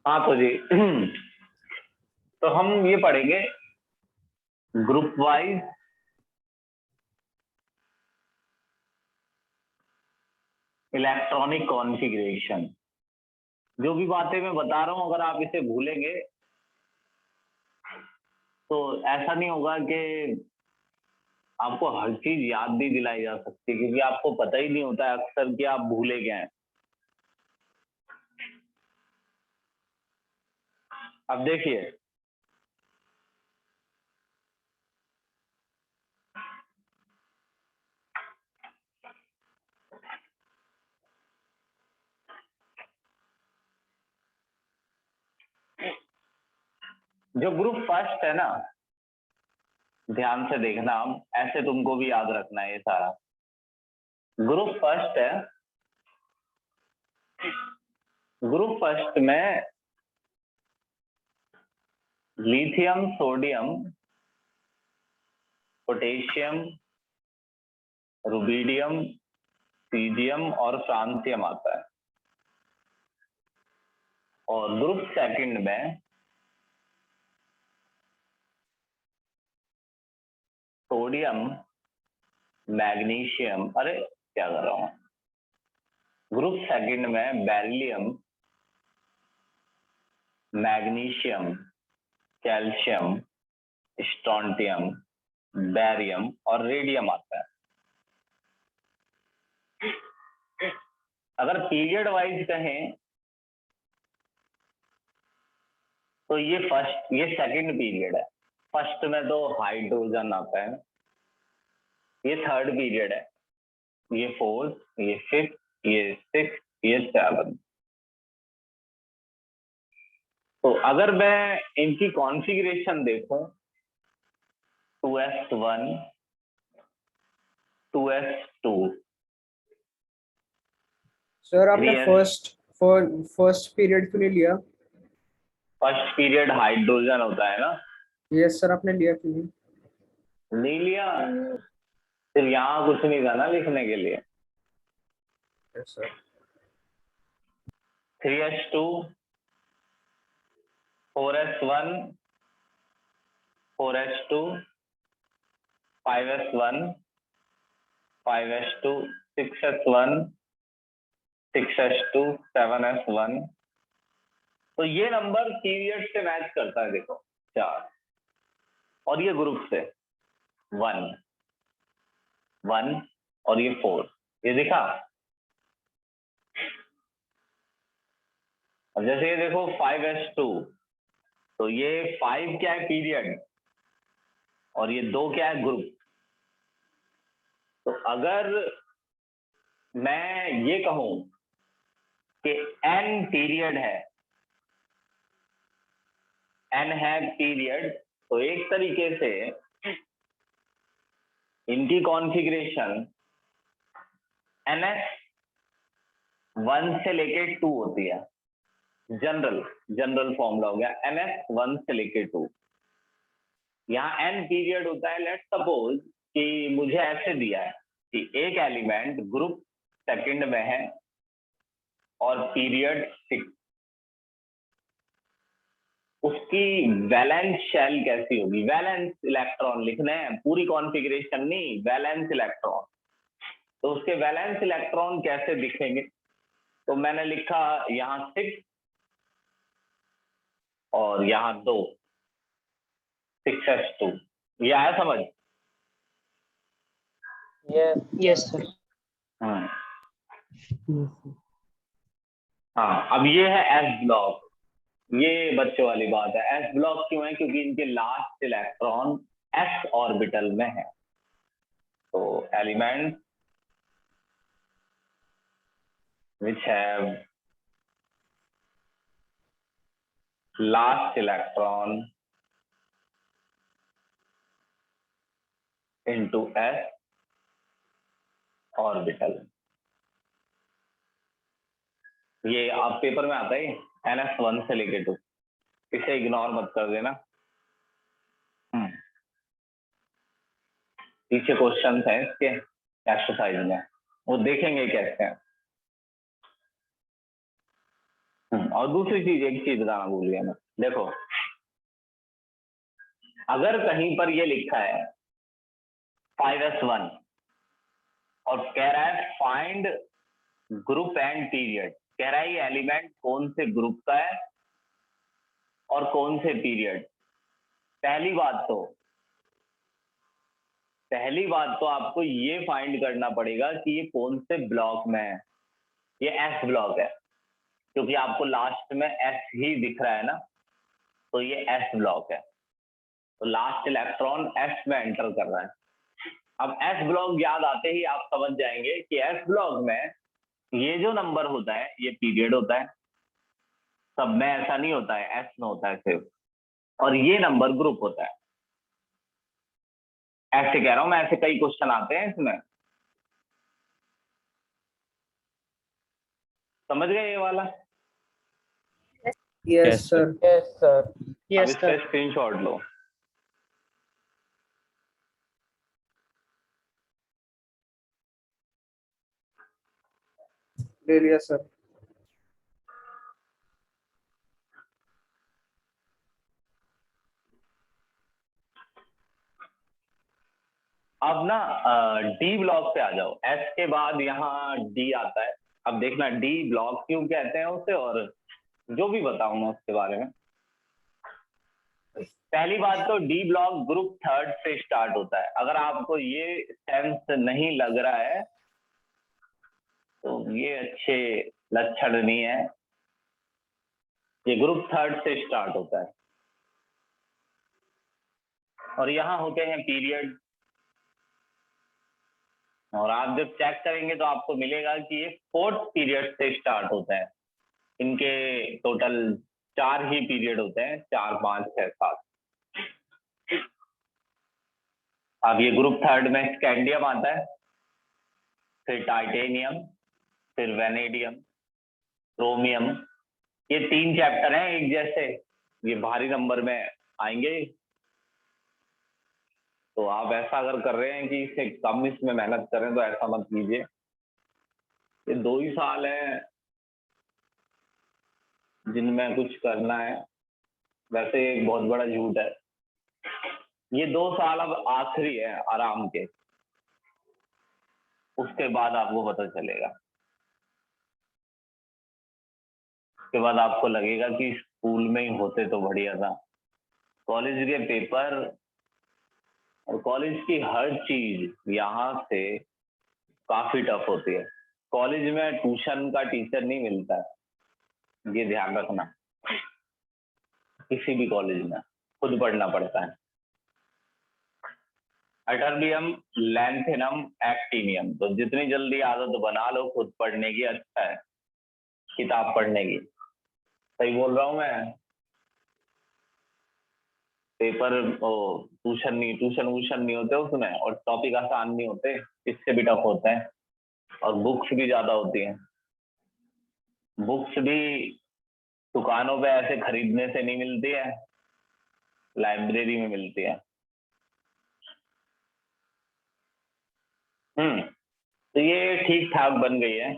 हाँ तो जी तो हम ये पढ़ेंगे ग्रुप वाइज इलेक्ट्रॉनिक कॉन्फ़िगरेशन। जो भी बातें मैं बता रहा हूं अगर आप इसे भूलेंगे तो ऐसा नहीं होगा कि आपको हर चीज याद भी दिलाई जा सकती है, क्योंकि आपको पता ही नहीं होता है अक्सर कि आप भूले गए हैं। अब देखिए, जो ग्रुप फर्स्ट है ना, ध्यान से देखना, अब ऐसे तुमको भी याद रखना है ये सारा। ग्रुप फर्स्ट है, ग्रुप फर्स्ट में lithium, sodium, potassium, rubidium, caesium और फ्रांसियम आता है। और ग्रुप सेकंड में सोडियम, मैग्नीशियम, अरे क्या कर रहा हूँ, ग्रुप सेकंड में beryllium, magnesium, calcium, strontium, barium और रेडियम आता है। अगर पीरियड वाइज कहें तो ये फर्स्ट, ये सेकंड पीरियड है। फर्स्ट में तो हाइड्रोजन आता है, ये थर्ड पीरियड है, ये फोर्थ, ये फिफ्थ, ये सिक्स, ये सेवन। तो अगर मैं इनकी कॉन्फ़िगरेशन देखूं, 2s1, 2s2, सर आपने 3s। फर्स्ट पीरियड क्यों नहीं लिया? फर्स्ट पीरियड हाइड्रोजन होता है ना। यस सर, आपने लिया क्यों नहीं? नहीं लिया, फिर यहाँ कुछ नहीं था ना लिखने के लिए। Yes sir. 3s2, 4s1, 4s2, 5s1, 5s2, 6s1, 6s2, 7s1। तो ये नंबर पीरियड से मैच करता है, देखो 4। और ये ग्रुप से 1, 1 और ये 4, ये दिखा। अब जैसे ये देखो 5s2, तो ये 5 क्या है, पीरियड, और ये 2 क्या है, ग्रुप। तो अगर मैं ये कहूं कि n पीरियड है, n है पीरियड, तो एक तरीके से इनकी कॉन्फ़िगरेशन ns 1 से लेके 2 होती है। जनरल जनरल फॉर्मूला हो गया ns 1 से लेके 2। यहाँ n पीरियड होता है। लेट सपोज कि मुझे ऐसे दिया है कि एक एलिमेंट ग्रुप सेकंड में है और पीरियड 6, उसकी वैलेंस शेल कैसी होगी? वैलेंस इलेक्ट्रॉन लिखने हैं, पूरी कॉन्फ़िगरेशन नहीं, वैलेंस इलेक्ट्रॉन। तो उसके वैलेंस इलेक्ट्रॉन कैसे दिखेंगे? तो मैंने लिखा यहाँ 6 और यहाँ 2, 6s2। ये आया समझ? Yes sir. हाँ, अब ये है एस ब्लॉक। ये बच्चों वाली बात है, एस ब्लॉक क्यों है? क्योंकि इनके लास्ट इलेक्ट्रॉन एस ऑर्बिटल में है। तो element which have last electron into s orbital. ये आप पेपर में आता है ns1 से लेके 2, इसे इग्नोर मत कर देना। पीछे क्वेश्चन हैं इसके एक्सरसाइज में, वो देखेंगे कैसे हैं। और दूसरी चीज, एक चीज बताना भूल गया मैं, देखो अगर कहीं पर ये लिखा है 5s1 और कह रहा है फाइंड ग्रुप एंड पीरियड, कह रहा है ये एलिमेंट कौन से ग्रुप का है और कौन से पीरियड। पहली बात तो आपको ये फाइंड करना पड़ेगा कि ये कौन से ब्लॉक में है। ये एस ब्लॉक है, क्योंकि आपको लास्ट में एस ही दिख रहा है ना, तो ये एस ब्लॉक है, तो लास्ट इलेक्ट्रॉन एस में एंटर कर रहा है। अब एस ब्लॉक याद आते ही आप समझ जाएंगे कि एस ब्लॉक में ये जो नंबर होता है ये पीरियड होता है, सब में ऐसा नहीं होता है, एस में होता है सिर्फ, और ये नंबर ग्रुप होता है। ऐसे कह रहा हूं मैं, ऐसे कई क्वेश्चन आते हैं इसमें, समझ गए ये वाला। Yes sir. अब यस इसका सर। स्क्रीनशॉट लो। ले लिया सर। अब ना डी ब्लॉक पे आ जाओ, एस के बाद यहाँ डी आता है। अब देखना डी ब्लॉक क्यों कहते हैं उसे, और जो भी बताऊंगा उसके बारे में। पहली बात तो डी ब्लॉक ग्रुप थर्ड से स्टार्ट होता है। अगर आपको ये सेंस नहीं लग रहा है तो ये अच्छे लक्षण नहीं है। ये ग्रुप थर्ड से स्टार्ट होता है और यहाँ होते हैं पीरियड, और आप जब चेक करेंगे तो आपको मिलेगा कि ये फोर्थ पीरियड से स्टार्ट होता है। इनके टोटल 4 ही पीरियड होते हैं, 4 5 6 7। अब ये ग्रुप थर्ड में स्कैंडियम आता है, फिर टाइटेनियम, फिर वेनेडियम, क्रोमियम। ये 3 चैप्टर हैं एक जैसे, ये भारी नंबर में आएंगे। तो आप ऐसा अगर कर रहे हैं कि इससे कम इसमें मेहनत करें तो ऐसा मत कीजिए। ये 2 ही साल है जिनमें कुछ करना है, वैसे एक बहुत बड़ा झूठ है। ये 2 साल अब आखिरी है आराम के, उसके बाद आपको पता चलेगा। उसके बाद आपको लगेगा कि स्कूल में ही होते तो बढ़िया था। कॉलेज के पेपर और कॉलेज की हर चीज यहाँ से काफी टफ होती है। कॉलेज में ट्यूशन का टीचर नहीं मिलता है, ये ध्यान रखना। किसी भी कॉलेज में खुद पढ़ना पड़ता है। अटर्बियम, लैंथेनम, एक्टिनियम, तो जितनी जल्दी आदत बना लो खुद पढ़ने की, अच्छा है किताब पढ़ने की। सही बोल रहा हूँ मैं? पेपर ओ ट्यूशन वूशन नहीं होते उसमें, और टॉपिक आसान नहीं होते, इससे भी टफ होते हैं, और बुक्स भी ज्यादा होती हैं। बुक्स भी दुकानों पे ऐसे खरीदने से नहीं मिलती है, लाइब्रेरी में मिलती है। तो ये ठीक ठाक बन गई है।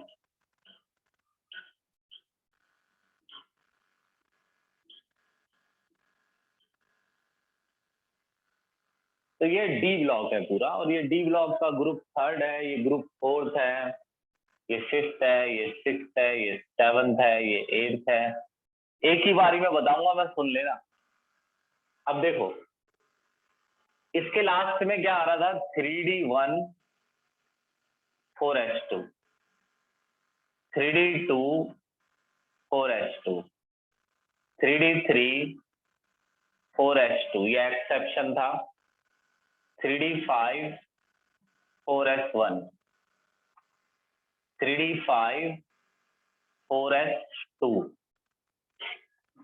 तो ये डी ब्लॉक है पूरा, और ये डी ब्लॉक का ग्रुप थर्ड है, ये ग्रुप फोर्थ है, ये फिफ्थ है, ये सिक्स्थ है, ये सेवंथ है, ये एट्थ है। एक ही बारी में बताऊंगा मैं, सुन लेना। अब देखो इसके लास्ट में क्या आ रहा था, 3D1 4s2, 3D2 4s2, 3D3 4s2, ये एक्सेप्शन था। 3D5 4s1, 3D5 4s2।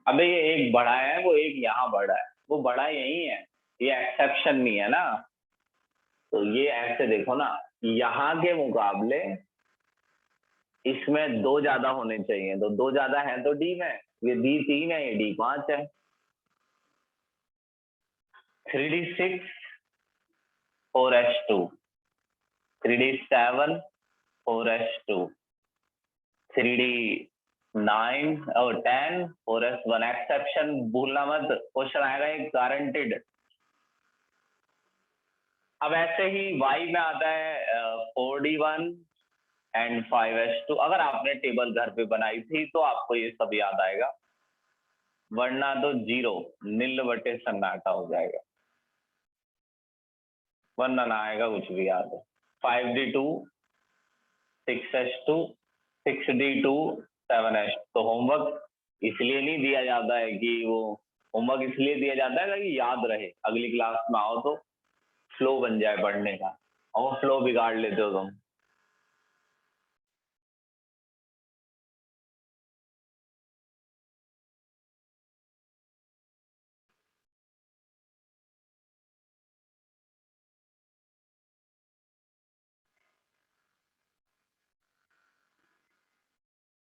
अबे ये एक बड़ा है, वो एक यहाँ बड़ा है, वो बड़ा यही है, ये एक्सेप्शन नहीं है ना। तो ये ऐसे देखो ना, यहाँ के मुकाबले इसमें 2 ज्यादा होने चाहिए, तो 2 ज्यादा है तो डी में, ये डी 3 है, ये डी 5 है। 3D6 4s2, 3D7 4s2, 3D 9 और 10 4s1 एक्सेप्शन भूलना मत, क्वेश्चन आएगा एक गारंटेड। अब ऐसे ही y में आता है 4d1 एंड 5s2। अगर आपने टेबल घर पे बनाई थी तो आपको ये सब याद आएगा, वरना तो 0 नील बटे सन्नाटा हो जाएगा, वरना ना आएगा कुछ भी याद है। 5d2 6s2 6d2 7s। तो होमवर्क इसलिए नहीं दिया जाता है कि वो होमवर्क इसलिए दिया जाता है कि याद रहे, अगली क्लास में आओ तो फ्लो बन जाए पढ़ने का, और वो फ्लो बिगाड़ लेते हो तुम।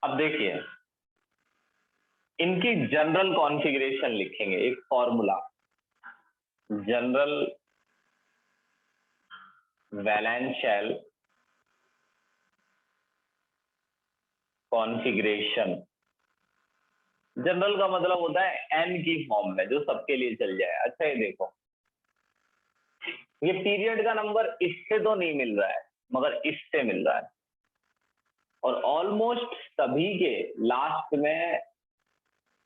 अब देखिए, इनकी जनरल कॉन्फ़िगरेशन लिखेंगे, एक formula, general valence shell configuration. General का मतलब होता है एन की फॉर्म में, जो सबके लिए चल जाए। अच्छा ये देखो, ये पीरियड का नंबर इससे तो नहीं मिल रहा है, मगर इससे मिल रहा है, और ऑलमोस्ट सभी के लास्ट में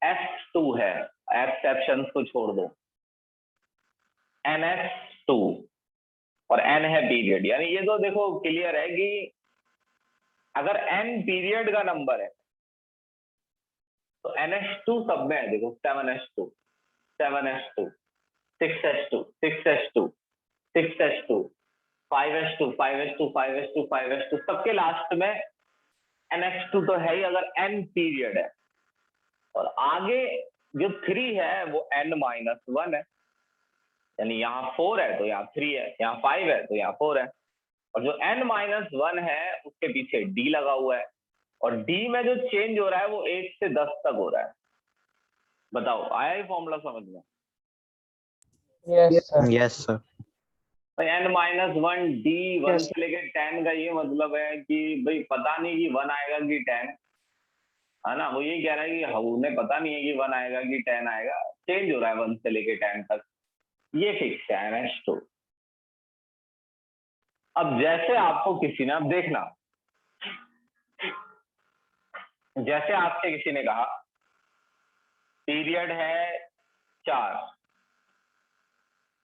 S2 है, एक्सेप्शन को छोड़ दो, NS2, और N है पीरियड। यानी ये तो देखो क्लियर है कि अगर N पीरियड का नंबर है तो NS2 सब में है। देखो 7S2 7S2 6S2 6S2 6S2 5S2 5S2 5S2 5S2, सबके लास्ट में NS2 तो है ही अगर N पीरियड है। और आगे जो 3 है वो N-1 है, यानी यहाँ 4 है तो यहाँ 3 है, यहाँ 5 है तो यहाँ 4 है, और जो N-1 है उसके पीछे D लगा हुआ है, और D में जो चेंज हो रहा है वो 1 से 10 तक हो रहा है। बताओ आया ये फॉर्मूला समझ में? Yes sir. तो N-1 D 1 से लेके 10 का ये मतलब है कि भाई पता नहीं कि 1 आएगा कि 10, है ना। वो ये कह रहा है कि उन्हें पता नहीं है कि 1 आएगा कि 10 आएगा, चेंज हो रहा है 1 से लेके 10 तक, ये फिक्स है NS2। अब जैसे आपको किसी ने, अब देखना, जैसे आपसे किसी ने कहा पीरियड है 4,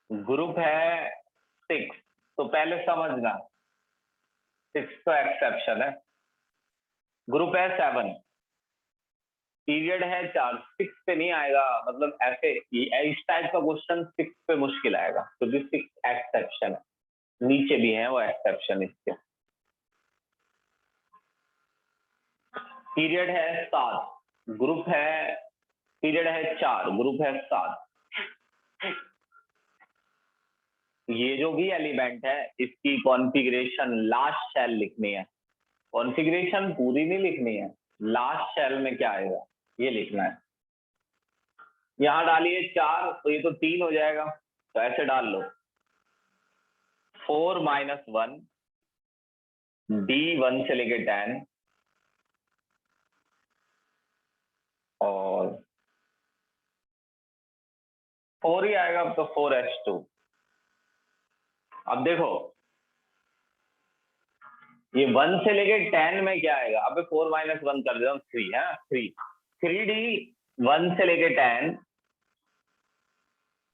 ग्रुप है 6, तो पहले समझना 6 तो एक्सेप्शन है, ग्रुप है 7, पीरियड है 4, 6 पे नहीं आएगा। मतलब ऐसे इस टाइप का क्वेश्चन 6 पे मुश्किल आएगा, क्योंकि 6 एक्सेप्शन है, नीचे भी है वो एक्सेप्शन इसके। पीरियड है 7, ग्रुप है, पीरियड है 4, ग्रुप है 7, ये जो भी एलिमेंट है इसकी कॉन्फ़िगरेशन लास्ट शेल लिखनी है। कॉन्फ़िगरेशन पूरी नहीं लिखनी है, लास्ट शेल में क्या आएगा ये लिखना है। यहां डालिए 4 तो ये तो 3 हो जाएगा, तो ऐसे डाल लो 4 - 1 D 1 से लेके 10, और 4 ही आएगा, अब तो 4S2। अब देखो ये 1 से लेके 10 में क्या आएगा, अब 4 - 1 कर देता हूँ 3 है, 3D 1 से लेके 10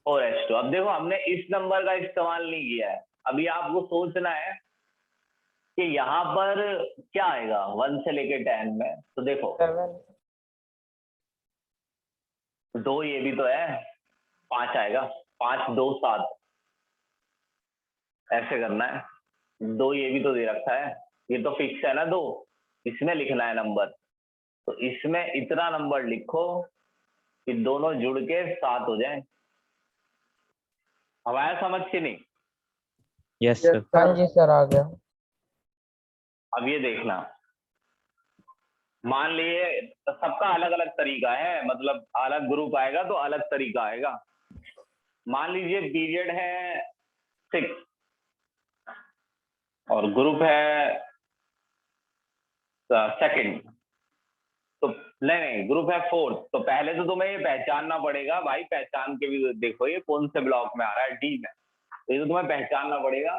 4S2। अब देखो हमने इस नंबर का इस्तेमाल नहीं किया है, अभी आपको सोचना है कि यहाँ पर क्या आएगा 1 से लेके 10 में। तो देखो 2 ये भी तो है, 5 आएगा, 5 2 7, ऐसे करना है। 2 ये भी तो दे रखा है, ये तो फिक्स है ना 2, इसमें लिखना है नंबर, तो इसमें इतना नंबर लिखो कि दोनों जुड़ के 7 हो जाए। अब आया समझ के नहीं? Yes sir. हाँ जी सर, आ गया। अब ये देखना, मान लिए सबका अलग अलग तरीका है, मतलब अलग ग्रुप आएगा तो अलग तरीका आएगा। मान लीजिए पीरियड है 6 और ग्रुप है सेकंड, तो नहीं नहीं, ग्रुप है फोर्थ। तो पहले तो तुम्हें ये पहचानना पड़ेगा भाई, पहचान के भी देखो ये कौन से ब्लॉक में आ रहा है, डी में। तो ये तो तुम्हें पहचानना पड़ेगा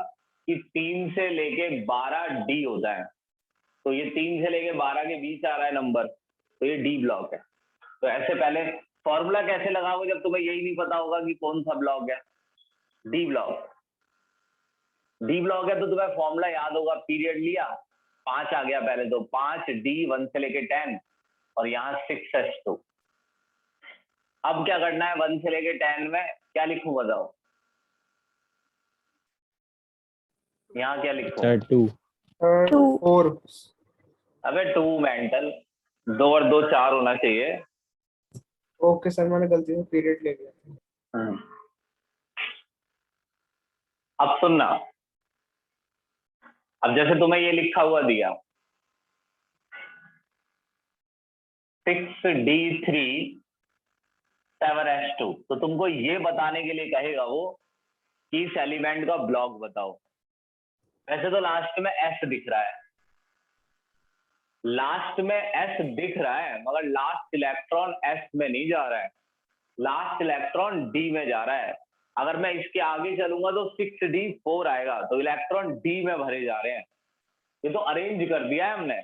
कि 3 से लेके 12 डी होता है। तो ये 3 से लेके 12 के बीच आ रहा है नंबर, तो ये डी ब्लॉक है। तो ऐसे पहले फॉर्मूला कैसे लगाओगे जब तुम्हें यही नहीं पता होगा कि कौन सा ब्लॉक है? D block. डी ब्लॉक है तो तुम्हें फॉर्मूला याद होगा, पीरियड लिया, 5 आ गया पहले, तो 5 डी 1 से लेके 10 और यहाँ 6s2। अब क्या करना है, 1 से लेके 10 में क्या लिखूं बताओ? यहाँ क्या लिखूं? सर 2। 4। अबे 2 मेंटल, 2 और 2 4 होना चाहिए। ओके सर, मैंने गलती से पीरियड ले लिया। अब सुनना, अब जैसे तुम्हें ये लिखा हुआ दिया 6d3 7s2, तो तुमको ये बताने के लिए कहेगा वो कि इस एलिमेंट का ब्लॉक बताओ। वैसे तो लास्ट में s दिख रहा है, लास्ट में s दिख रहा है, मगर लास्ट इलेक्ट्रॉन s में नहीं जा रहा है, लास्ट इलेक्ट्रॉन d में जा रहा है। अगर मैं इसके आगे चलूंगा तो 6d4 आएगा, तो इलेक्ट्रॉन d में भरे जा रहे हैं। ये तो अरेंज कर दिया है हमने,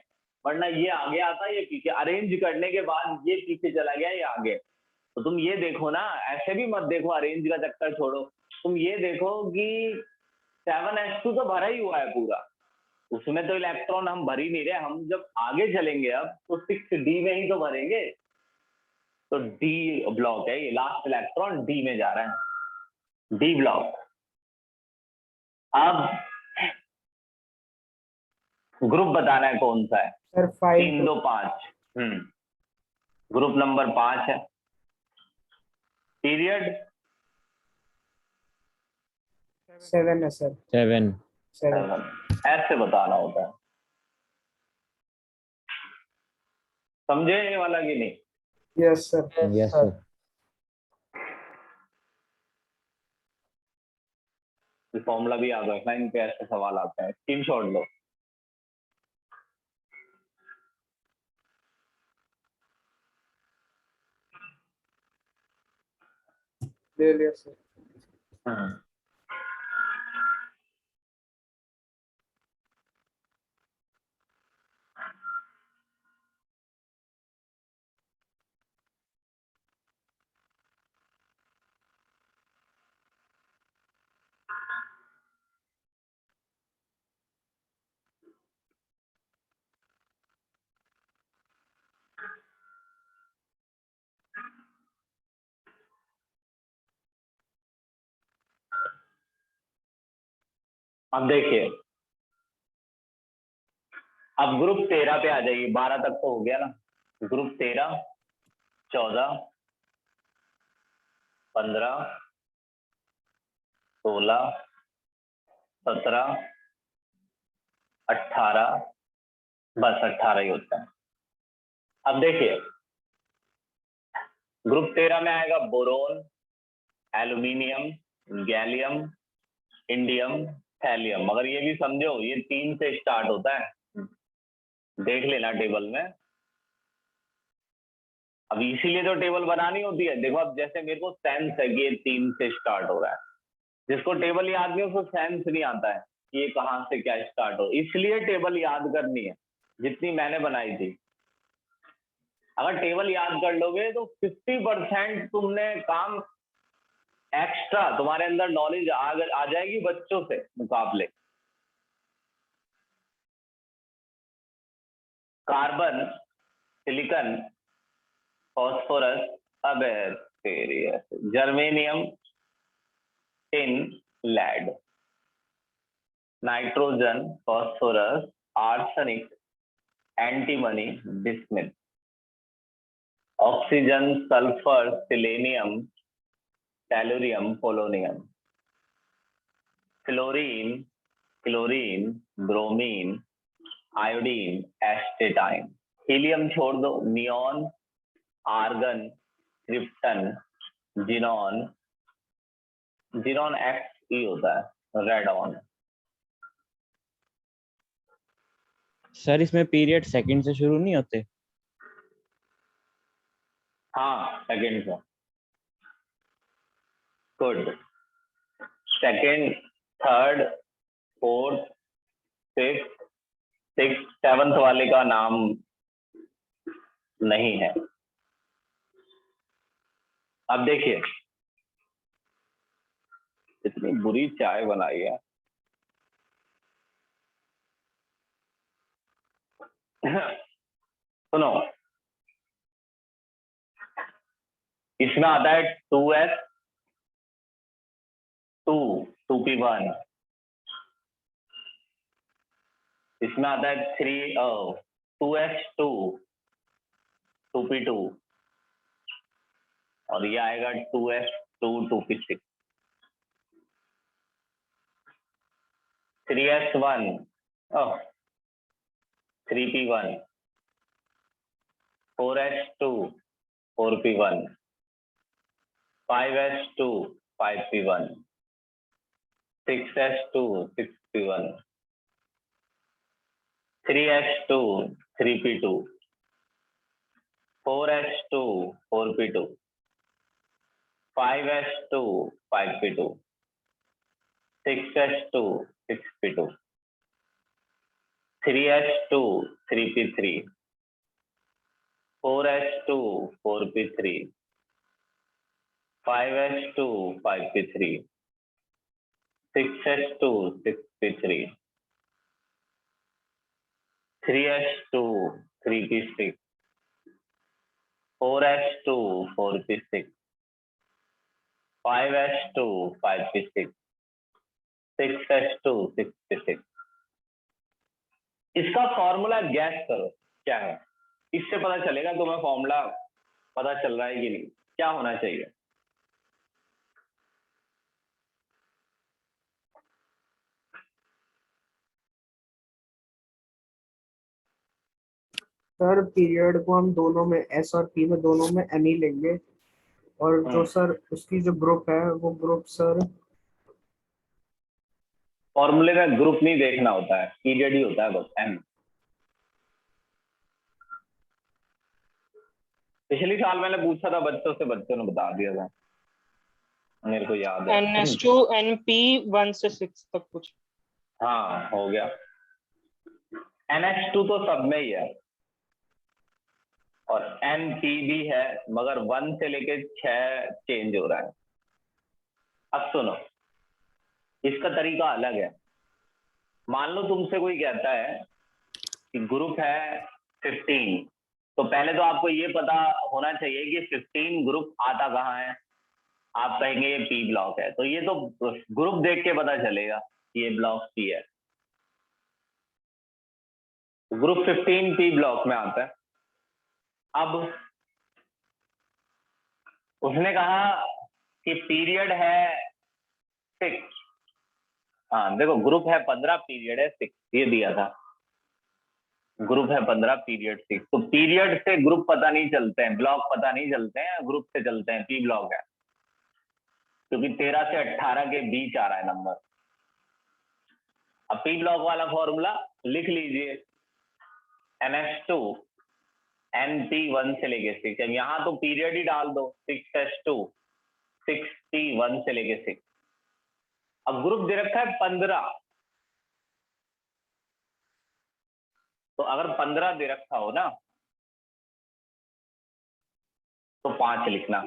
वरना ये आगे आता, ये पीछे। अरेंज करने के बाद ये पीछे चला गया, ये आगे। तो तुम ये देखो ना, ऐसे भी मत देखो, अरेंज का चक्कर छोड़ो, तुम ये देखो कि 7s2 तो भरा ही हुआ है पूरा, उसमें तो इलेक्ट्रॉन हम भर ही नहीं रहे। हम जब आगे चलेंगे अब तो 6d में ही तो भरेंगे। तो डी ब्लॉक है ये, लास्ट इलेक्ट्रॉन डी में जा रहा है, डी ब्लॉक। अब ग्रुप बताना है कौन सा है। सर 3 5। 2 5। ग्रुप नंबर 5 है। पीरियड 7 है सर। 7। 7। ऐसे बताना होता है, समझे ये वाला कि नहीं? Yes sir. Yes sir. Formula भी याद रखना, इन पे ऐसे सवाल आते हैं, स्क्रीनशॉट लो। ले लिया सर। अब देखिए, अब ग्रुप 13 पे आ जाइए, 12 तक तो हो गया ना। ग्रुप 13 14 15 16 17 18, बस 18 ही होता है। अब देखिए, ग्रुप 13 में आएगा boron, aluminium, gallium, indium, thallium. मगर ये भी समझो, ये 3 से स्टार्ट होता है, देख लेना टेबल में। अब इसीलिए तो टेबल बनानी होती है। देखो अब जैसे मेरे को सेंस है कि ये 3 से स्टार्ट हो रहा है, जिसको टेबल याद नहीं उसको सेंस नहीं आता है कि ये कहाँ से क्या स्टार्ट हो, इसलिए टेबल याद करनी है जितनी मैंने बनाई थी। अगर टेबल याद कर लोगे तो 50% तुमने काम एक्स्ट्रा, तुम्हारे अंदर नॉलेज आ जाएगी बच्चों से मुकाबले। कार्बन, सिलिकॉन, फॉस्फोरस, अबे तेरी ऐसे, germanium, tin, lead, nitrogen, phosphorus, arsenic, antimony, bismuth, oxygen, sulphur, selenium, tellurium, polonium, fluorine, chlorine, bromine, iodine, astatine. Helium छोड़ दो, neon, argon, krypton, xenon, xenon X E होता है, रेडॉन। सर इसमें period second से शुरू नहीं होते? हाँ सेकंड का, good. Second, third, fourth, fifth, six, seventh वाले का नाम नहीं है। अब देखिए इतनी बुरी चाय बनाई है। सुनो, इसमें आता है 2s 2p1, इसमें आता है 2s2 2p2, और ये आएगा 2s2 2p6, 3s1 3p1, 4s2 4p1, 5s2 5p1, 6s2 6p1, 3s2 3p2, 4s2 4p2, 5s2 5p2, 6s2 6p2, 3s2 3p3, 4s2 4p3, 5s2 5p3, 6s2 6p3, 3s2 3p6, 4s2 4p6, 5s2 5p6, 6s2 6p6। इसका formula gas करो क्या है, इससे पता चलेगा तुम्हें formula पता चल रहा है कि नहीं, क्या होना चाहिए। सर पीरियड को हम दोनों में एस और पी में दोनों में एन ही लेंगे, और जो सर उसकी जो ग्रुप है वो ग्रुप सर फॉर्मूले में ग्रुप नहीं देखना होता है, पीरियड ही होता है बस एन। पिछले साल मैंने पूछा था बच्चों से, बच्चों ने बता दिया था, मेरे को याद है। NS2 NP 1 से 6 तक कुछ। हाँ हो गया। NH2 तो सब में ही है और NP भी है, मगर 1 से लेके 6 चेंज हो रहा है। अब सुनो, इसका तरीका अलग है। मान लो तुमसे कोई कहता है कि ग्रुप है 15, तो पहले तो आपको ये पता होना चाहिए कि 15 ग्रुप आता कहाँ है। आप कहेंगे ये पी ब्लॉक है, तो ये तो ग्रुप देख के पता चलेगा कि ये ब्लॉक पी है। ग्रुप 15 पी ब्लॉक में आता है। अब उसने कहा कि पीरियड है 6। हाँ देखो, ग्रुप है 15, पीरियड है 6, ये दिया था। ग्रुप है 15, पीरियड 6, तो पीरियड से ग्रुप पता नहीं चलते हैं, ब्लॉक पता नहीं चलते हैं, ग्रुप से चलते हैं। पी ब्लॉक है क्योंकि 13 से 18 के बीच आ रहा है नंबर। अब पी ब्लॉक वाला फॉर्मूला लिख लीजिए, NH2 NP1 से लेके 6। अब यहाँ तो पीरियड ही डाल दो, 6s2 6p1 से लेके 6। अब ग्रुप दे रखा है 15, तो अगर 15 दे रखा हो ना तो 5 लिखना,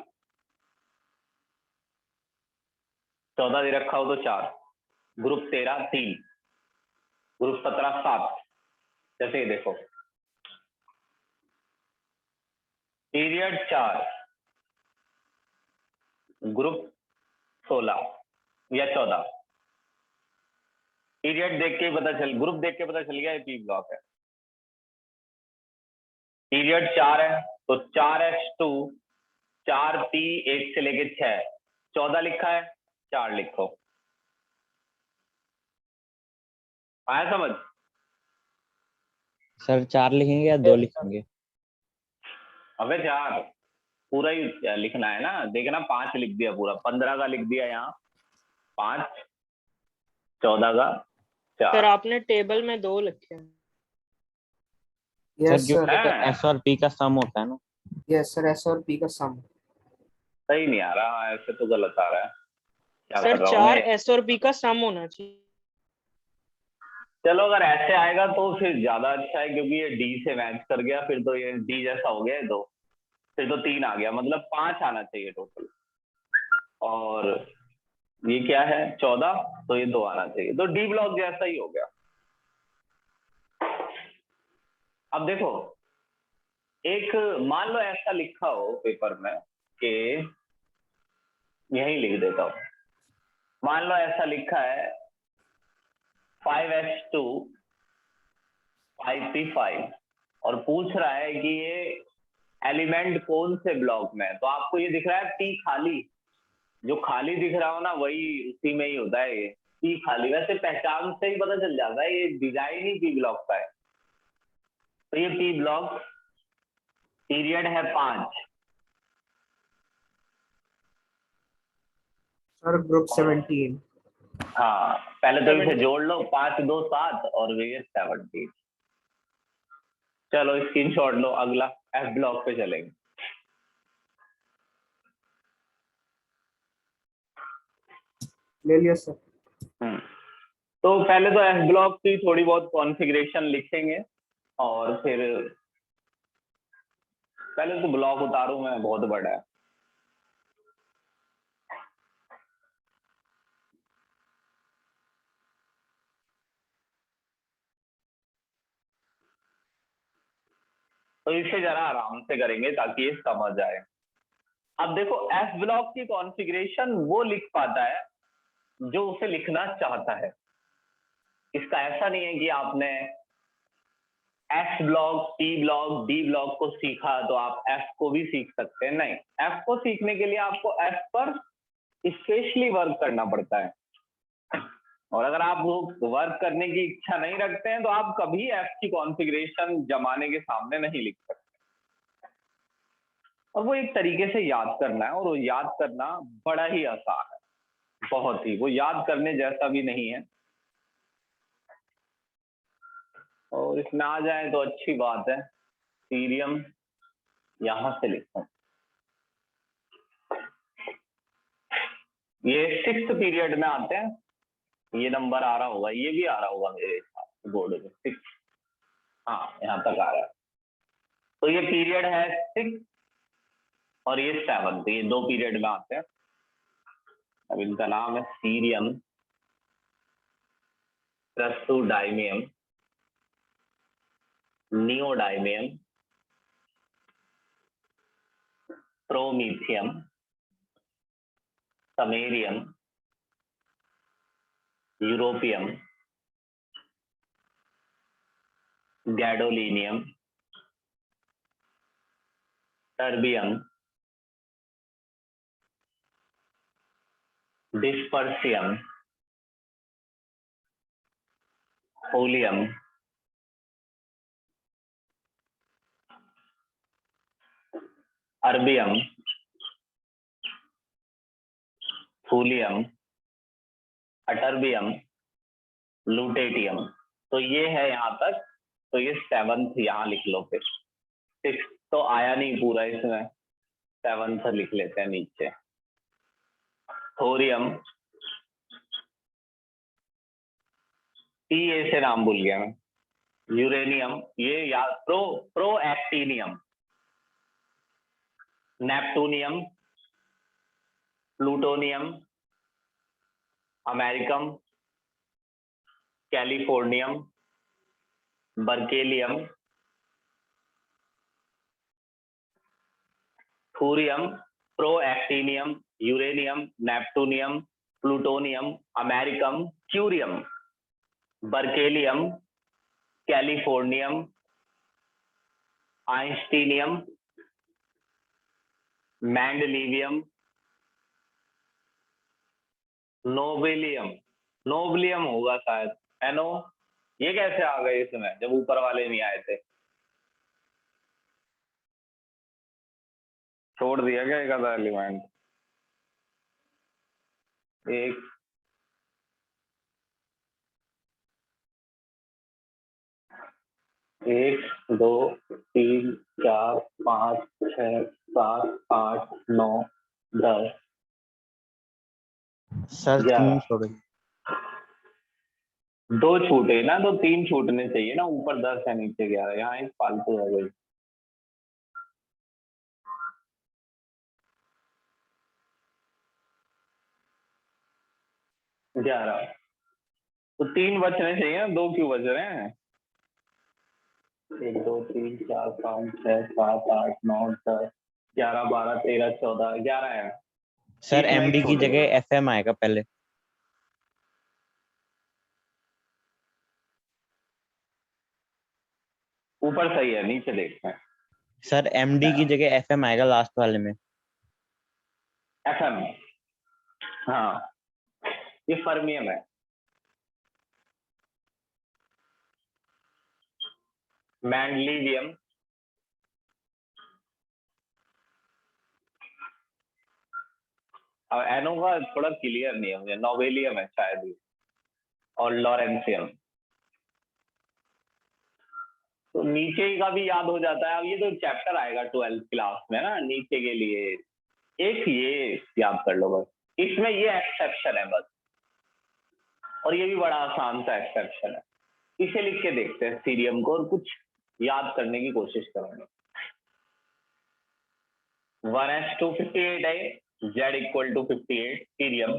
14 दे रखा हो तो 4, ग्रुप 13 3, ग्रुप 17 7। जैसे ये देखो, पीरियड 4, ग्रुप 16 या 14। पीरियड देख के पता चल, ग्रुप देख के पता चल गया ये पी ब्लॉक है। पीरियड 4 है तो 4s2 4p 1 से लेके 6, 14 लिखा है, 4 लिखो। आया समझ? सर 4 लिखेंगे या 2 लिखेंगे? अबे 4 पूरा ही लिखना है ना, देखना 5 लिख दिया पूरा, 15 का लिख दिया यहाँ 5, 14 का 4। सर आपने टेबल में 2 लिखे हैं। सर यस सर क्योंकि तो एस और पी का सम होता है ना। यस सर, एस और पी का सम। सही नहीं आ रहा, ऐसे तो गलत आ रहा है। क्या सर कर रहा हूँ चार मैं? एस और पी का सम होना चाहिए। चलो अगर ऐसे आएगा तो फिर ज्यादा अच्छा है, क्योंकि ये डी से मैच कर गया, फिर तो ये डी जैसा हो गया ये दो, फिर तो 3 आ गया, मतलब 5 आना चाहिए टोटल। और ये क्या है 14, तो ये 2 आना चाहिए, तो डी ब्लॉक जैसा ही हो गया। अब देखो, एक मान लो ऐसा लिखा हो पेपर में कि, यही लिख देता हूं, मान लो ऐसा लिखा है 5s2 5p5, और पूछ रहा है कि ये एलिमेंट कौन से ब्लॉक में है। तो आपको ये दिख रहा है पी खाली, जो खाली दिख रहा हो ना वही उसी में ही होता है ये पी खाली। वैसे पहचान से ही पता चल जाता है, ये डिजाइन ही पी ब्लॉक का है। तो ये पी ब्लॉक, पीरियड है 5, सर ग्रुप 17। हाँ पहले तो इसे 17। जोड़ लो, 5 2 7 और ये 17। चलो स्क्रीनशॉट लो, अगला एफ ब्लॉक पे चलेंगे। ले लिया सर। तो पहले तो एफ ब्लॉक की थोड़ी बहुत कॉन्फ़िगरेशन लिखेंगे, और फिर पहले तो ब्लॉक उतारू मैं, बहुत बड़ा है। तो इसे जरा आराम से करेंगे ताकि ये समझ आए। अब देखो एफ ब्लॉक की कॉन्फ़िगरेशन वो लिख पाता है जो उसे लिखना चाहता है। इसका ऐसा नहीं है कि आपने F block, P block, D block को सीखा तो आप एफ को भी सीख सकते हैं, नहीं। एफ को सीखने के लिए आपको एफ पर स्पेशली वर्क करना पड़ता है, और अगर आप वो वर्क करने की इच्छा नहीं रखते हैं तो आप कभी एफ की कॉन्फ़िगरेशन जमाने के सामने नहीं लिख सकते। और वो एक तरीके से याद करना है, और वो याद करना बड़ा ही आसान है, बहुत ही, वो याद करने जैसा भी नहीं है। और इसमें आ जाए तो अच्छी बात है। सीरियम यहां से लिखता हूं, ये 6th पीरियड में आते हैं, ये नंबर आ रहा होगा, ये भी आ रहा होगा मेरे हिसाब से बोर्ड में 6, हाँ यहाँ तक आ रहा है। तो ये पीरियड है 6 और ये 7, तो ये 2 पीरियड में आते हैं। अब इनका नाम है cerium, praseodymium, neodymium, promethium, samarium, europium, gadolinium, terbium, dysprosium, holmium, erbium, thulium, ytterbium, lutetium. तो ये है यहाँ तक, तो ये 7th यहाँ लिख लो, फिर 6 तो आया नहीं पूरा इसमें, 7th लिख लेते हैं नीचे। थोरियम, टी ए से नाम भूल गया मैं, यूरेनियम, ये याद, protactinium, neptunium, plutonium, americium, californium, berkelium, thorium, protactinium, uranium, neptunium, plutonium, americium, curium, berkelium, californium, einsteinium, mendelevium, nobelium, nobelium होगा शायद, एनो, ये कैसे आ गए इसमें जब ऊपर वाले नहीं आए थे? छोड़ दिया क्या एक आधा एलिमेंट? एक, एक, 2, 3, 4, 5, 6 7 8 9 10 सर 11 3 छोड़ दो। 2 छूटे ना, तो 3 छूटने चाहिए ना, ऊपर 10 है नीचे 11, यहाँ एक फालतू है गई। ग्यारह, तो 3 बचने चाहिए ना, 2 क्यों बच रहे हैं? 1 2 3 4 5 6 7 8 9 10 11 12 13 14 11 है। सर एक एमडी मैच की छोड़ेगा। जगह एफएम आएगा पहले। ऊपर सही है, नीचे देखते हैं। सर एमडी की जगह एफएम आएगा लास्ट वाले में। एफएम, हाँ ये फर्मियम है। मैंडलीवियम, अब एनो का थोड़ा क्लियर नहीं है मुझे, नोवेलियम है शायद ये, और लॉरेंसियम। तो नीचे का भी याद हो जाता है। अब ये तो चैप्टर आएगा 12th क्लास में ना, नीचे के लिए एक ये याद कर लो बस, इसमें ये एक्सेप्शन है बस, और ये भी बड़ा आसान सा एक्सेप्शन है। इसे लिख के देखते हैं सीरियम को, और कुछ याद करने की कोशिश करेंगे। 1:58 है, Z equal to 58 cerium.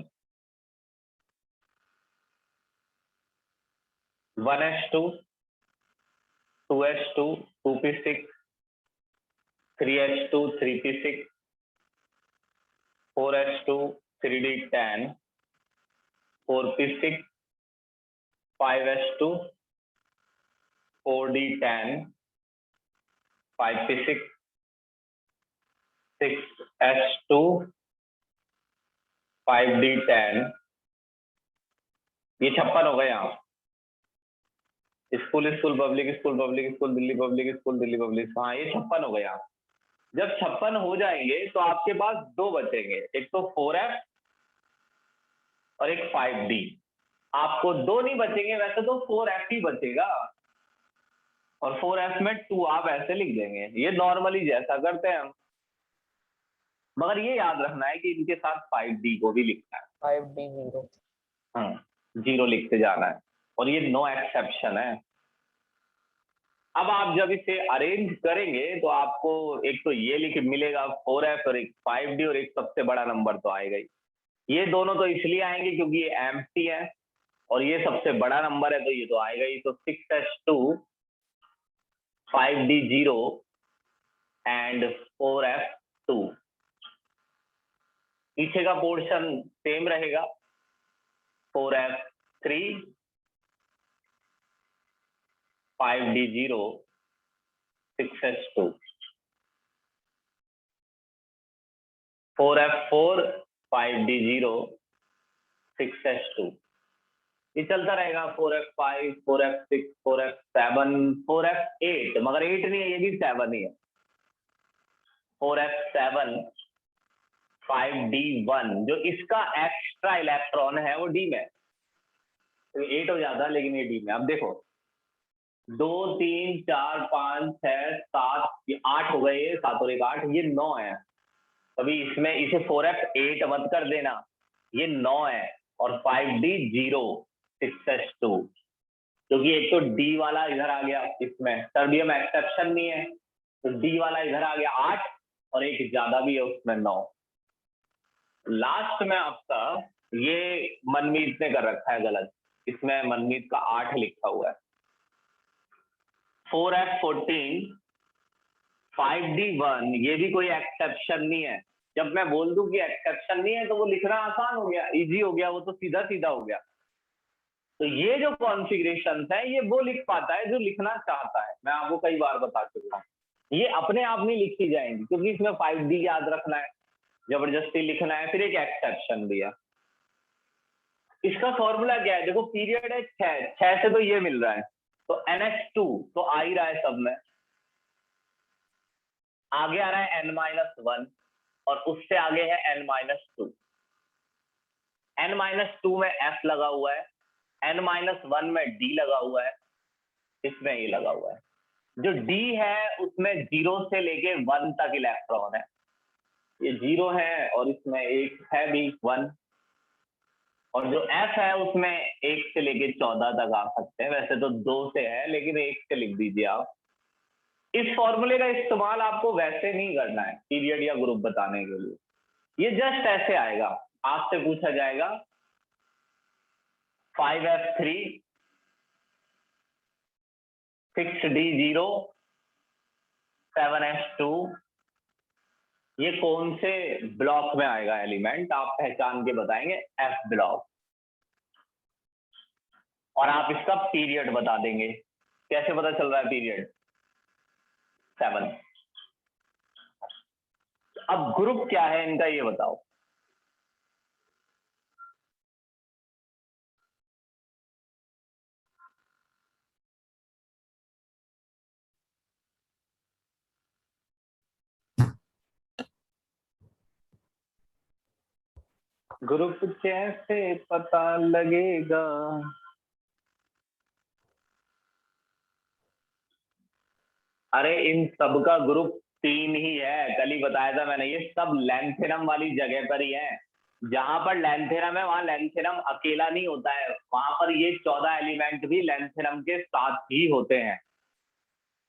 1:2, 2:2 2p6, 3:2 3p6, 4:2 3d10, 4p6, 5:2 4d10, 5p6, 6:2 5d10। ये 56 हो गए यहाँ। School school public school public school Delhi public school Delhi public, हाँ ये 56 हो गए यहाँ। जब 56 हो जाएंगे तो आपके पास 2 बचेंगे, एक तो 4f और एक 5d। आपको 2 नहीं बचेंगे, वैसे तो 4f ही बचेगा, और 4f में 2 आप ऐसे लिख देंगे, ये नॉर्मली जैसा करते हैं हम। मगर ये याद रखना है कि इनके साथ 5d को भी लिखना है, 5D 0। हाँ 0 लिखते जाना है, और ये नो एक्सेप्शन है। अब आप जब इसे अरेंज करेंगे तो आपको एक तो ये लिख मिलेगा 4f और एक 5d, और एक सबसे बड़ा नंबर तो आएगा ही। ये दोनों तो इसलिए आएंगे क्योंकि ये एम्प्टी है, और ये सबसे बड़ा नंबर है, तो ये तो आएगा ही। तो 6s2 5d 0 एंड 4f2। पीछे का पोर्शन सेम रहेगा, 4f3 5d 0 6s2, 4f4 5d 0 6s2। ये चलता रहेगा, 4f5 4f6 4f7 4f8, मगर 8 नहीं है, ये भी 7 ही है। 4f7 5d1, जो इसका एक्स्ट्रा इलेक्ट्रॉन है वो डी में, तो 8 हो जाता है, लेकिन ये डी में। अब देखो 2 3 4 5 6 7 8 हो गए, ये 7 और 1 8, ये 9 है। अभी इसमें इसे 4f8 मत कर देना, ये 9 है, और 5d 0 6s2, क्योंकि एक तो डी वाला इधर आ गया, इसमें टर्बियम एक्सेप्शन नहीं है, तो डी वाला इधर आ गया 8, और एक ज्यादा भी है उसमें 9। लास्ट में आपका ये मनमीत ने कर रखा है गलत, इसमें मनमीत का 8 लिखा हुआ है। 4f14 5d1, ये भी कोई एक्सेप्शन नहीं है। जब मैं बोल दूं कि एक्सेप्शन नहीं है तो वो लिखना आसान हो गया, इजी हो गया, वो तो सीधा सीधा हो गया। तो ये जो कॉन्फ़िगरेशन है ये वो लिख पाता है जो लिखना चाहता है। मैं आपको कई बार बता चुका हूँ, ये अपने आप नहीं लिखी जाएंगी, क्योंकि इसमें 5d याद रखना है, जबरदस्ती लिखना है, फिर एक एक्सेप्शन दिया। इसका फॉर्मूला क्या है? देखो पीरियड है 6 से तो ये मिल रहा है, तो NH2 तो आ ही रहा है सब में, आगे आ रहा है n-1, और उससे आगे है n-2। n-2 में F लगा हुआ है, n-1 में D लगा हुआ है, इसमें ये लगा हुआ है। जो डी है उसमें 0 से लेके 1 तक इलेक्ट्रॉन है, ये 0 है और इसमें एक है भी 1, और जो एफ है उसमें 1 से लेके 14 तक आ सकते हैं, वैसे तो 2 से है लेकिन 1 से लिख दीजिए आप। इस फॉर्मूले का इस्तेमाल आपको वैसे नहीं करना है पीरियड या ग्रुप बताने के लिए, ये जस्ट ऐसे आएगा, आपसे पूछा जाएगा 5f3 6d0 7s2, ये कौन से ब्लॉक में आएगा एलिमेंट, आप पहचान के बताएंगे एफ ब्लॉक, और आप इसका पीरियड बता देंगे। कैसे पता चल रहा है पीरियड? 7। अब ग्रुप क्या है इनका ये बताओ। ग्रुप कैसे पता लगेगा? अरे इन सब का ग्रुप 3 ही है, कल ही बताया था मैंने, ये सब लैंथेनम वाली जगह पर ही है। जहां पर लैंथेनम है वहां लैंथेनम अकेला नहीं होता है, वहां पर ये 14 एलिमेंट भी लैंथेनम के साथ ही होते हैं।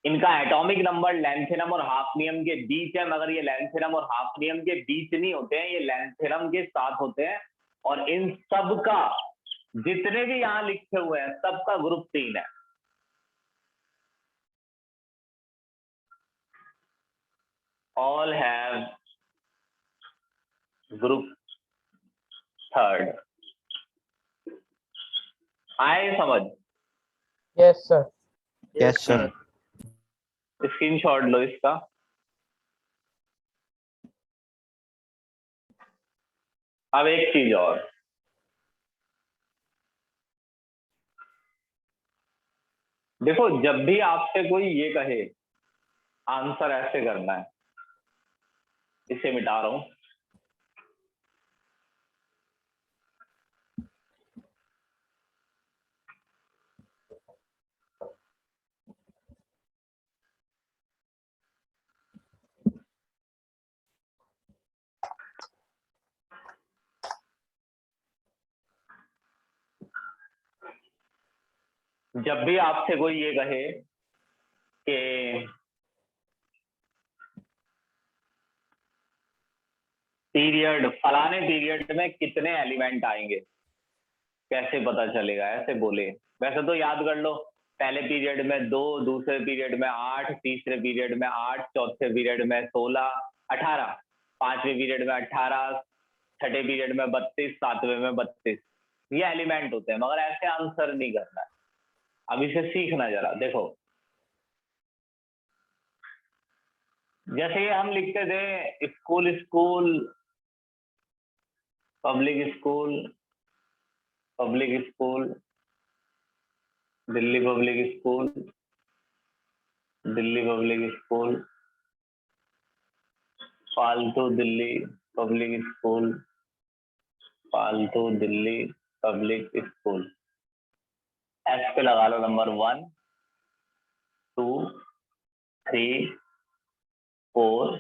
इनका एटॉमिक नंबर लैंथेनम और हाफनियम के बीच है, मगर ये लैंथेनम और हाफनियम के बीच नहीं होते हैं, ये लैंथेनम के साथ होते हैं। और इन सब का जितने भी यहाँ लिखे हुए हैं सबका ग्रुप 3 है। All have group 3rd। आए समझ? Yes sir. Yes sir. Screenshot लो इसका। अब एक चीज और, देखो जब भी आपसे कोई ये कहे आंसर ऐसे करना है, इसे मिटा रहा हूं, जब भी आपसे कोई ये कहे कि पीरियड फलाने पीरियड में कितने एलिमेंट आएंगे, कैसे पता चलेगा, ऐसे बोले, वैसे तो याद कर लो, पहले पीरियड में 2, दूसरे पीरियड में 8, तीसरे पीरियड में 8, चौथे पीरियड में 16, 18, पांचवें पीरियड में 18, छठे पीरियड में 32, सातवें में 32, ये एलिमेंट होते हैं, मगर ऐसे आंसर नहीं करना है। अब इसे सीखना जरा, देखो जैसे हम लिखते थे school school, public school, public school, Delhi public school, Delhi public school, फालतू दिल्ली पब्लिक स्कूल, फालतू दिल्ली पब्लिक स्कूल। एस पे लगा लो नंबर 1, 2, 3, 4,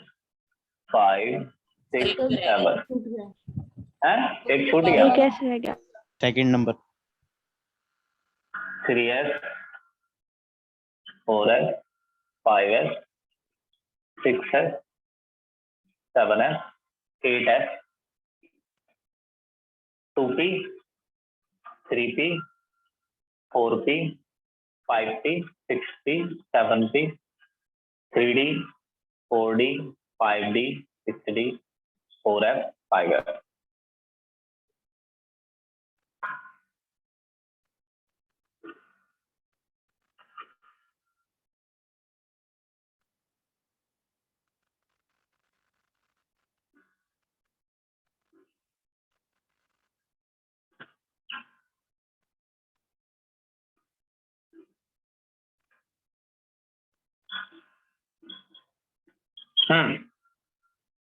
5, 6, 7 है, एक छूट गया, second number 3s, 4s, 5s, 6s, 7s, 8s, 2p, 3p, 4p, 5p, 6p, 7p, 3d, 4d, 5d, 6d, 4f, 5f।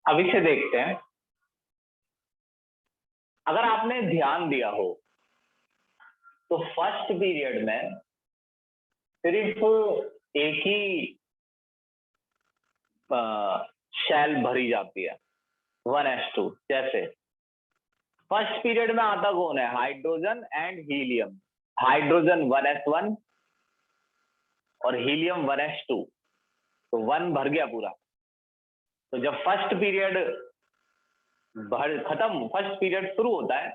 अब इसे देखते हैं। अगर आपने ध्यान दिया हो तो फर्स्ट पीरियड में सिर्फ एक ही शेल भरी जाती है 1s2। जैसे फर्स्ट पीरियड में आता कौन है, hydrogen and helium. Hydrogen 1s1 और हीलियम 1s2, तो 1 भर गया पूरा। तो जब फर्स्ट पीरियड खत्म, फर्स्ट पीरियड शुरू होता है,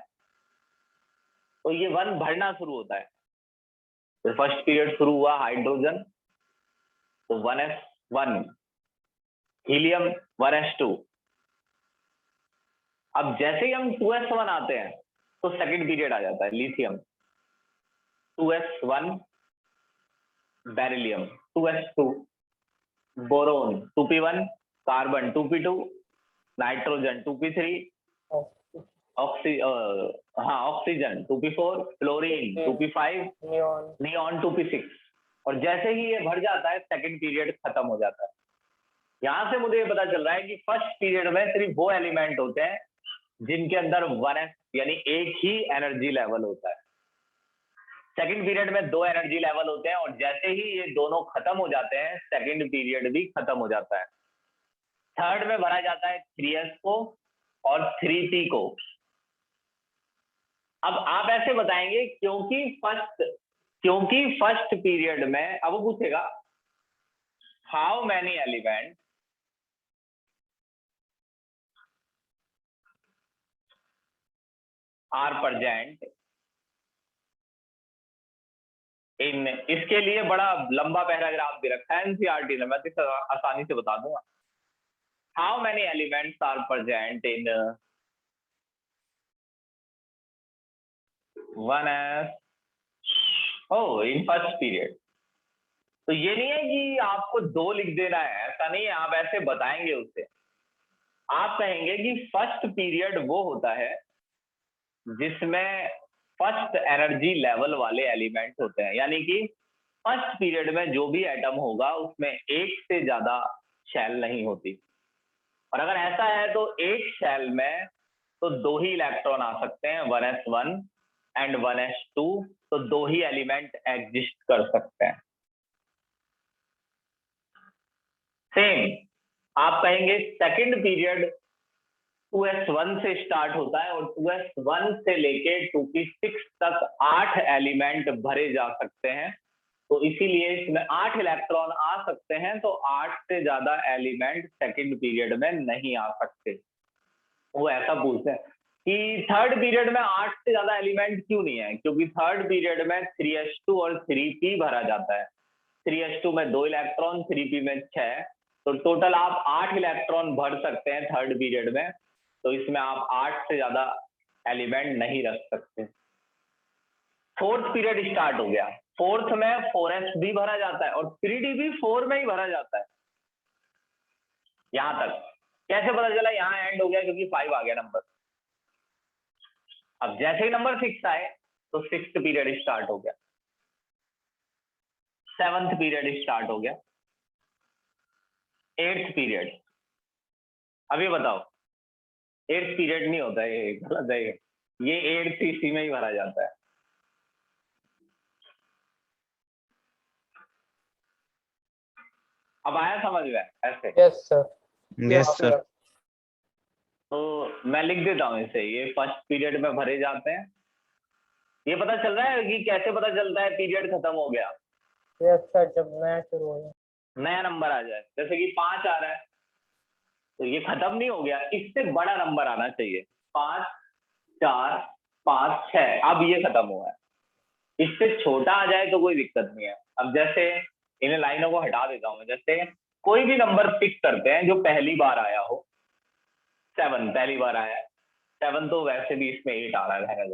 तो ये 1 भरना शुरू होता है। तो फर्स्ट पीरियड शुरू हुआ हाइड्रोजन, तो 1s1, हीलियम 1s2। अब जैसे ही हम 2s1 आते हैं तो सेकंड पीरियड आ जाता है, lithium 2s1, beryllium 2s2, boron 2p1, carbon 2p2, nitrogen 2p3, oxygen 2p4, fluorine 2p5, neon 2p6। और जैसे ही ये भर जाता है सेकंड पीरियड खत्म हो जाता है। यहां से मुझे ये पता चल रहा है कि फर्स्ट पीरियड में सिर्फ वो एलिमेंट होते हैं जिनके अंदर 1s यानी एक ही एनर्जी लेवल होता है। सेकंड पीरियड में 2 एनर्जी लेवल होते हैं, और जैसे ही ये दोनों खत्म हो जाते हैं सेकंड पीरियड भी खत्म हो जाता है। थर्ड में भरा जाता है 3s को और 3p को। अब आप ऐसे बताएंगे क्योंकि फर्स्ट पीरियड में अब वो पूछेगा how many element are present in, इसके लिए बड़ा लंबा पैराग्राफ भी रखा है एनसीईआरटी ने, मैं तो आसानी से बता दूंगा। How many elements are present in 1s in first period. तो ये नहीं है कि आपको 2 लिख देना है, ऐसा नहीं है, आप ऐसे बताएंगे उससे। आप कहेंगे कि फर्स्ट पीरियड वो होता है जिसमें फर्स्ट एनर्जी लेवल वाले एलिमेंट होते हैं, यानी कि फर्स्ट पीरियड में जो भी एटम होगा उसमें एक से ज्यादा शेल नहीं होती। और अगर ऐसा है तो एक शेल में तो 2 ही इलेक्ट्रॉन आ सकते हैं, 1s1 एंड 1s2, तो 2 ही एलिमेंट एग्जिस्ट कर सकते हैं। सेम आप कहेंगे सेकंड पीरियड 2s1 से स्टार्ट होता है, और 2s1 से लेके 2p6 तक 8 एलिमेंट भरे जा सकते हैं। तो इसीलिए इसमें 8 इलेक्ट्रॉन आ सकते हैं, तो 8 से ज्यादा एलिमेंट सेकंड पीरियड में नहीं आ सकते। वो ऐसा पूछते हैं कि थर्ड पीरियड में 8 से ज्यादा एलिमेंट क्यों नहीं है, क्योंकि थर्ड पीरियड में 3s2 और 3p भरा जाता है। 3s2 में 2 इलेक्ट्रॉन, 3p में 6, तो टोटल आप 8 इलेक्ट्रॉन भर सकते हैं थर्ड पीरियड में। तो इसमें आप 8 से ज्यादा एलिमेंट नहीं रख सकते। फोर्थ पीरियड स्टार्ट हो गया, फोर्थ में 4s भी भरा जाता है और 3d भी 4 में ही भरा जाता है। यहां तक कैसे पता चला, यहां एंड हो गया क्योंकि 5 आ गया नंबर। अब जैसे ही नंबर 6 आए तो 6th पीरियड स्टार्ट हो गया, 7th पीरियड स्टार्ट हो गया, 8th पीरियड। अब ये बताओ 8th पीरियड नहीं होता है, गलत है ये 8th इसी में ही भरा जाता है। अब आया समझ में ऐसे? Yes sir. Yes sir. तो मैं लिख देता हूँ इसे, ये फर्स्ट पीरियड में भरे जाते हैं। ये पता चल रहा है कि कैसे पता चलता है पीरियड खत्म हो गया? यस सर, जब नया शुरू हो जाए, नया नंबर आ जाए, जैसे कि 5 आ रहा है तो ये खत्म नहीं हो गया, इससे बड़ा नंबर आना चाहिए। 5, 4, 5, 6, अब ये खत्म हुआ है। इससे छोटा आ जाए तो कोई दिक्कत नहीं है। अब जैसे इन लाइनों को हटा देता हूं, जैसे कोई भी नंबर पिक करते हैं जो पहली बार आया हो। 7 पहली बार आया है, 7 तो वैसे भी इसमें 8 आ रहा है,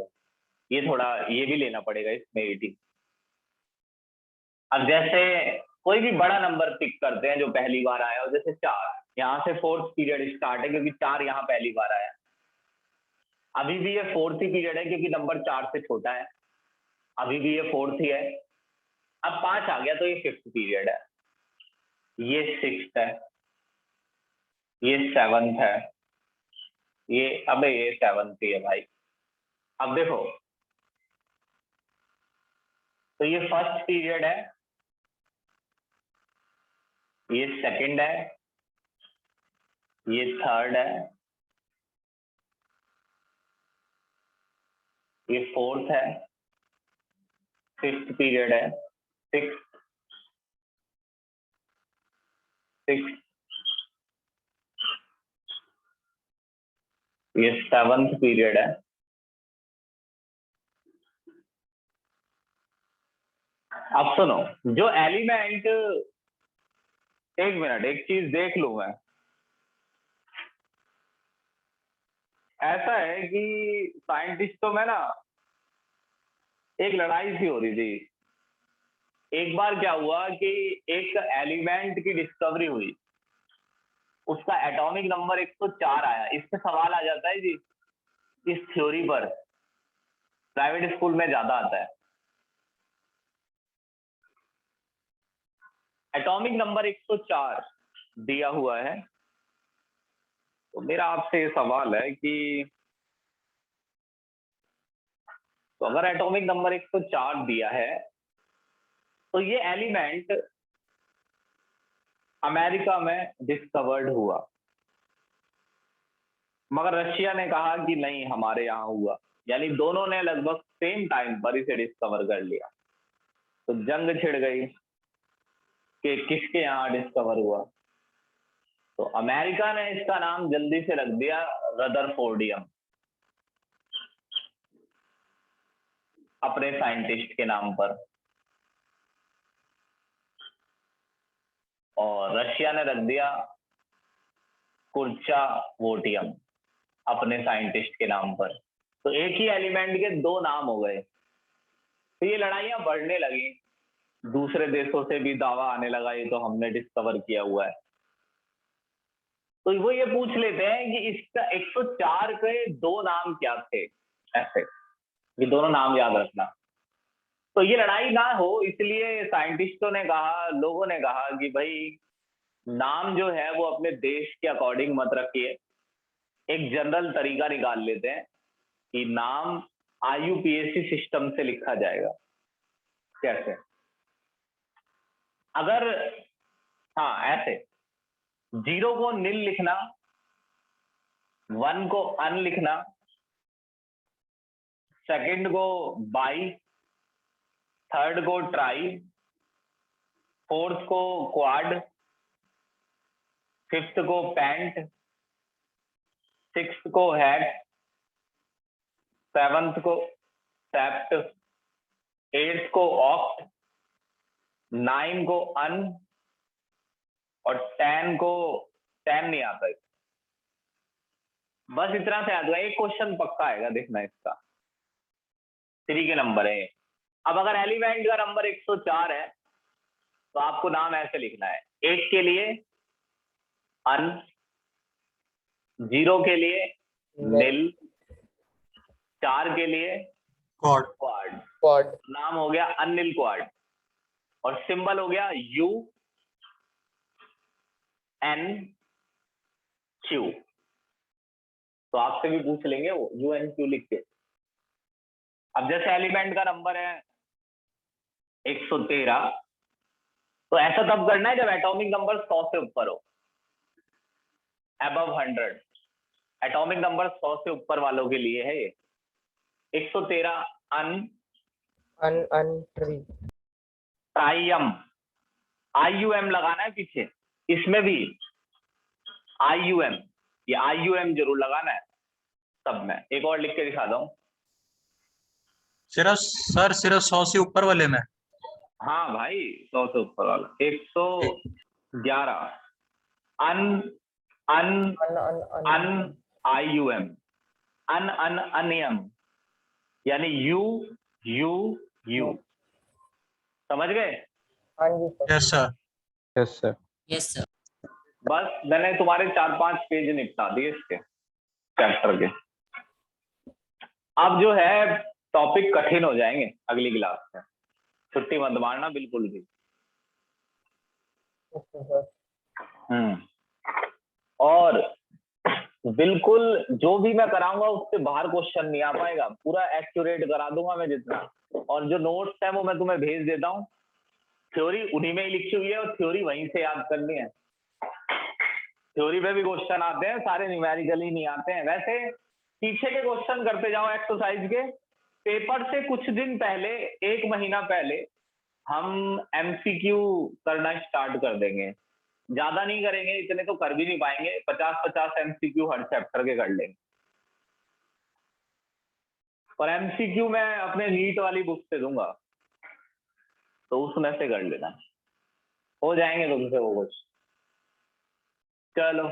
ये थोड़ा ये भी लेना पड़ेगा इसमें 8 ही। अब जैसे कोई भी बड़ा नंबर पिक करते हैं जो पहली बार आया हो, जैसे 4, यहाँ से 4th पीरियड स्टार्ट है क्योंकि 4 यहाँ पहली बार आया। अभी भी ये 4th ही पीरियड है क्योंकि नंबर 4 से छोटा है, अभी भी ये 4th ही है। अब 5 आ गया तो ये 5th पीरियड है, ये 6th है, ये 7th है, ये अब ये 7th ही है भाई। अब देखो तो ये फर्स्ट पीरियड है, ये सेकंड है, ये थर्ड है, ये फोर्थ है, फिफ्थ पीरियड है, सिक्स, ये सेवंथ पीरियड है। अब सुनो, जो एलिमेंट, एक मिनट एक चीज देख लूं मैं। ऐसा है कि साइंटिस्टों में ना एक लड़ाई सी हो रही थी। एक बार क्या हुआ कि एक एलिमेंट की डिस्कवरी हुई, उसका एटॉमिक नंबर 104 आया। इससे सवाल आ जाता है जी, इस थ्योरी पर प्राइवेट स्कूल में ज्यादा आता है। एटॉमिक नंबर 104 दिया हुआ है, तो मेरा आपसे ये सवाल है कि तो अगर एटॉमिक नंबर 104 दिया है तो ये एलिमेंट अमेरिका में डिस्कवर्ड हुआ, मगर रशिया ने कहा कि नहीं हमारे यहाँ हुआ। यानी दोनों ने लगभग सेम टाइम पर इसे डिस्कवर कर लिया। तो जंग छिड़ गई कि किसके यहाँ डिस्कवर हुआ। तो अमेरिका ने इसका नाम जल्दी से रख दिया रदरफोर्डियम, अपने साइंटिस्ट के नाम पर, और रशिया ने रख दिया कुर्चावोटियम अपने साइंटिस्ट के नाम पर। तो एक ही एलिमेंट के दो नाम हो गए। तो ये लड़ाइयां बढ़ने लगी, दूसरे देशों से भी दावा आने लगा ये तो हमने डिस्कवर किया हुआ है। तो वो ये पूछ लेते हैं कि इसका 104 के दो नाम क्या थे, ऐसे ये दोनों नाम याद रखना। तो ये लड़ाई ना हो इसलिए साइंटिस्टों ने कहा, लोगों ने कहा कि भाई नाम जो है वो अपने देश के अकॉर्डिंग मत रखिए, एक जनरल तरीका निकाल लेते हैं कि नाम IUPAC सिस्टम से लिखा जाएगा। कैसे? अगर हाँ ऐसे, 0 को नील लिखना, 1 को अन लिखना, सेकंड को बाई, थर्ड को ट्राई, फोर्थ को क्वाड, फिफ्थ को पैंट, सिक्स्थ को हैट, सेवंथ को सेप्ट, एट्थ को ऑक्ट, 9 को अन, और 10 को 10 नहीं आता। बस इतना से आ जाएगा। एक क्वेश्चन पक्का आएगा, देखना इसका 3 के नंबर है। अब अगर एलिमेंट का नंबर 104 है तो आपको नाम ऐसे लिखना है, 1 के लिए अन, 0 के लिए नील, 4 के लिए क्वाड। क्वाड, नाम हो गया अनिल क्वाड, और सिंबल हो गया UNQ। तो आपसे भी पूछ लेंगे वो UNQ लिख के। अब जैसे एलिमेंट का नंबर है 113, तो ऐसा तब करना है जब एटॉमिक नंबर 100 से ऊपर हो, अबव 100। एटॉमिक नंबर 100 से ऊपर वालों के लिए है ये। 113 अन ट्राइयम, IUM लगाना है पीछे, इसमें भी IUM, ये IUM जरूर लगाना है सब में। एक और लिख के दिखाता हूँ। सिर्फ 100 से ऊपर वाले में। हाँ भाई 100 से ऊपर वाला 111 अन IUM, अनियम, यानी U समझ गए? Yes sir. Yes sir. Yes sir. बस मैंने तुम्हारे 4-5 पेज निपटा दिए इसके चैप्टर के। अब जो है टॉपिक कठिन हो जाएंगे अगली क्लास में, छुट्टी मत मारना बिल्कुल भी। और बिल्कुल जो भी मैं कराऊंगा उससे बाहर क्वेश्चन नहीं आ पाएगा, पूरा एक्यूरेट करा दूंगा मैं जितना। और जो नोट्स है वो मैं तुम्हें भेज देता हूँ, थ्योरी उन्हीं में ही लिखी हुई है और थ्योरी वहीं से याद करनी है। थ्योरी पे भी क्वेश्चन आते हैं, सारे न्यूमेरिकली नहीं आते हैं। वैसे पीछे के क्वेश्चन करते जाओ एक्सरसाइज के, पेपर से कुछ दिन पहले, 1 महीना पहले हम एमसीक्यू करना स्टार्ट कर देंगे। ज्यादा नहीं करेंगे, इतने तो कर भी नहीं पाएंगे, 50-50 एमसीक्यू हर चैप्टर के कर लेंगे। और एमसीक्यू मैं अपने नीट वाली बुक से दूंगा, तो उसमें से कर लेना, हो जाएंगे तुमसे वो कुछ। चलो